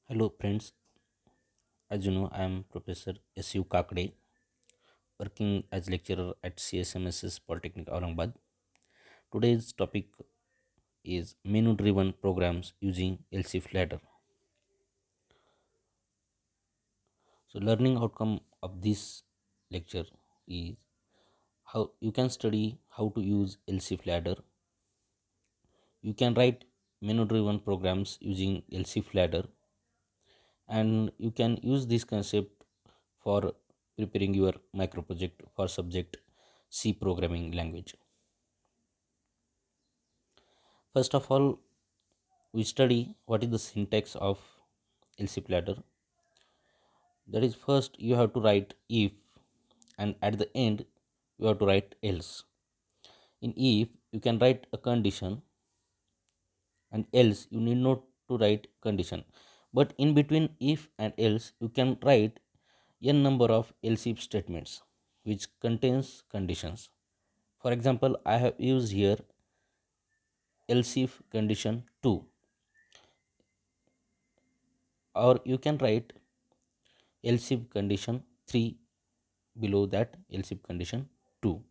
Hello friends, as you know, I am Professor S.U. Kakde, working as lecturer at CSMSS Polytechnic Aurangabad. Today's topic is menu-driven programs using LCF ladder. So, learning outcome of this lecture is how you can study how to use LCF ladder. You can write menu-driven programs using LCF ladder, and you can use this concept for preparing your micro project for subject C programming language. First of all, we study what is the syntax of LC ladder. That is, first you have to write if, and at the end you have to write else. In if, you can write a condition, and else you need not to write condition. But in between if and else, you can write n number of else if statements which contains conditions. For example, I have used here else if condition 2, or you can write else if condition 3 below that else if condition 2.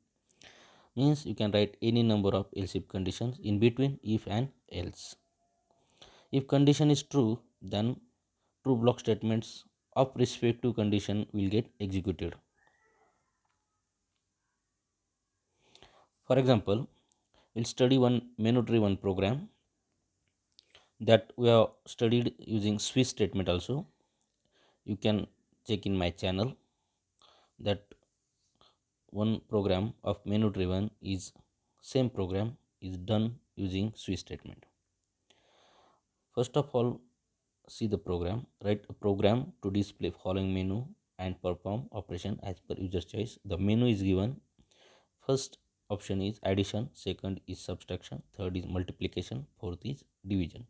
Means you can write any number of else if conditions in between if and else. If condition is true, then true block statements of respective condition will get executed. For example, we'll study one menu driven program that we have studied using switch statement also. You can check in my channel that one program of menu driven is same program is done using switch statement. First of all, see the program. Write a program to display following menu and perform operation as per user choice. The menu is given. First option is addition, second is subtraction, third is multiplication, fourth is division.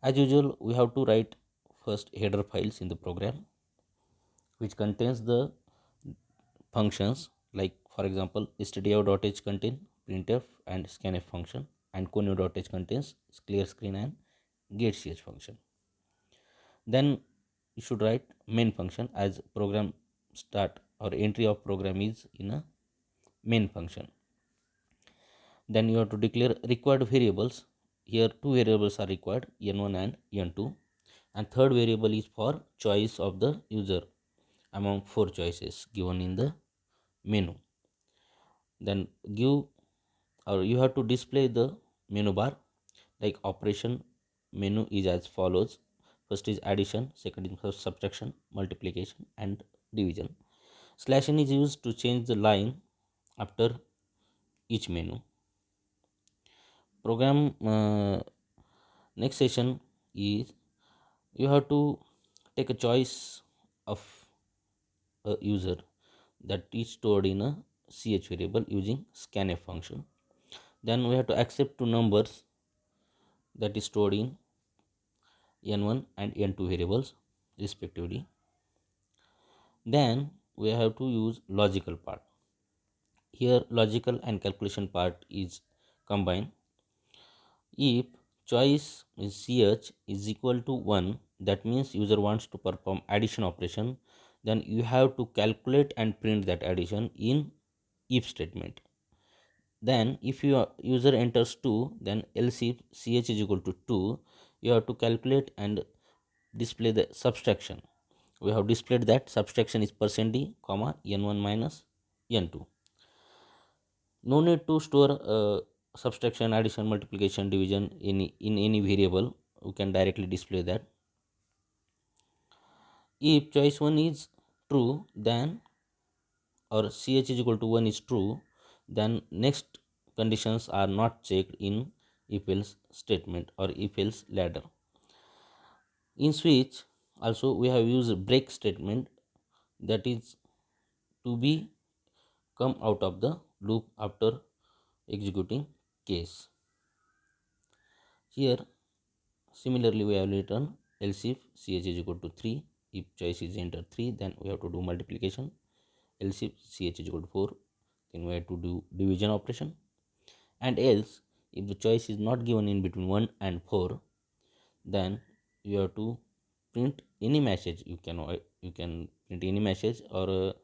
As usual, we have to write first header files in the program which contains the functions, like for example stdio.h contain printf and scanf function, and conio.h contains clear screen and getch function. Then you should write main function as program start or entry of program is in a main function. Then you have to declare required variables. Here two variables are required, n1 and n2, and third variable is for choice of the user among four choices given in the menu. Then give, or you have to display the menu bar, like operation menu is as follows. First is addition, second is subtraction, multiplication and division. Slash n is used to change the line after each menu. Program next session is you have to take a choice of a user that is stored in a ch variable using scanf function. Then we have to accept two numbers that is stored in n1 and n2 variables respectively. Then we have to use logical part. Here logical and calculation part is combined. If choice is ch is equal to 1, that means user wants to perform addition operation, then you have to calculate and print that addition in if statement. Then if your user enters 2, then else if ch is equal to 2, you have to calculate and display the subtraction. We have displayed that subtraction is percent %d comma n1 minus n2. No need to store subtraction, addition, multiplication, division in any variable. We can directly display that. If choice 1 is true, then or ch is equal to 1 is true, then next conditions are not checked in if else statement or if else ladder. In switch also we have used break statement, that is to be come out of the loop after executing case. Here similarly we have written else if ch is equal to 3, if choice is enter 3, then we have to do multiplication. Else if ch is equal to 4, then we have to do division operation. And else if the choice is not given in between 1 and 4, then you have to print any message. You can print any message, or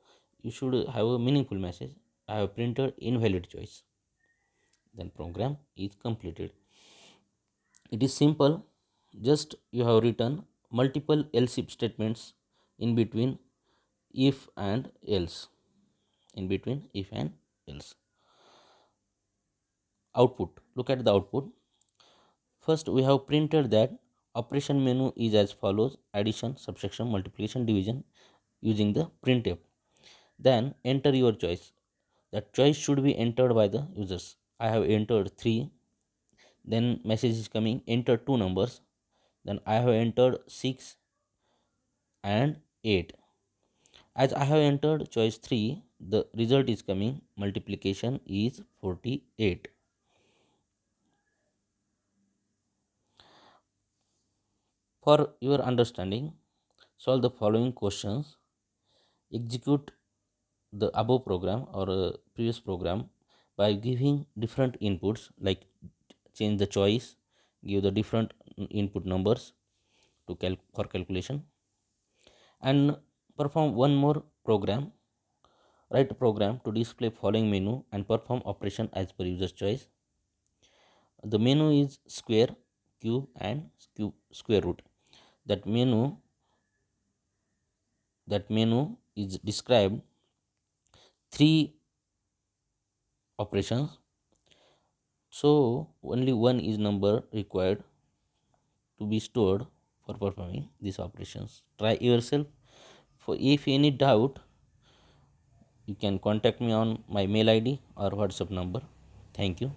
you should have a meaningful message. I have printed invalid choice. Then program is completed. It is simple. Just you have written multiple else if statements in between if and else. In between if and else. Output, look at the output. First we have printed that operation menu is as follows: addition, subtraction, multiplication, division, using the printf. Then enter your choice. That choice should be entered by the users. I have entered 3. Then message is coming, enter two numbers. Then I have entered 6 and 8. As I have entered choice 3, the result is coming, multiplication is 48. For your understanding, solve the following questions. Execute the above program or previous program by giving different inputs, like change the choice, give the different input numbers to for calculation, and perform one more program. Write a program to display following menu and perform operation as per user choice. The menu is square, cube, and square root. That menu is described three operations, so only one is number required to be stored for performing these operations. Try yourself. For if any doubt, you can contact me on my mail ID or WhatsApp number. Thank you.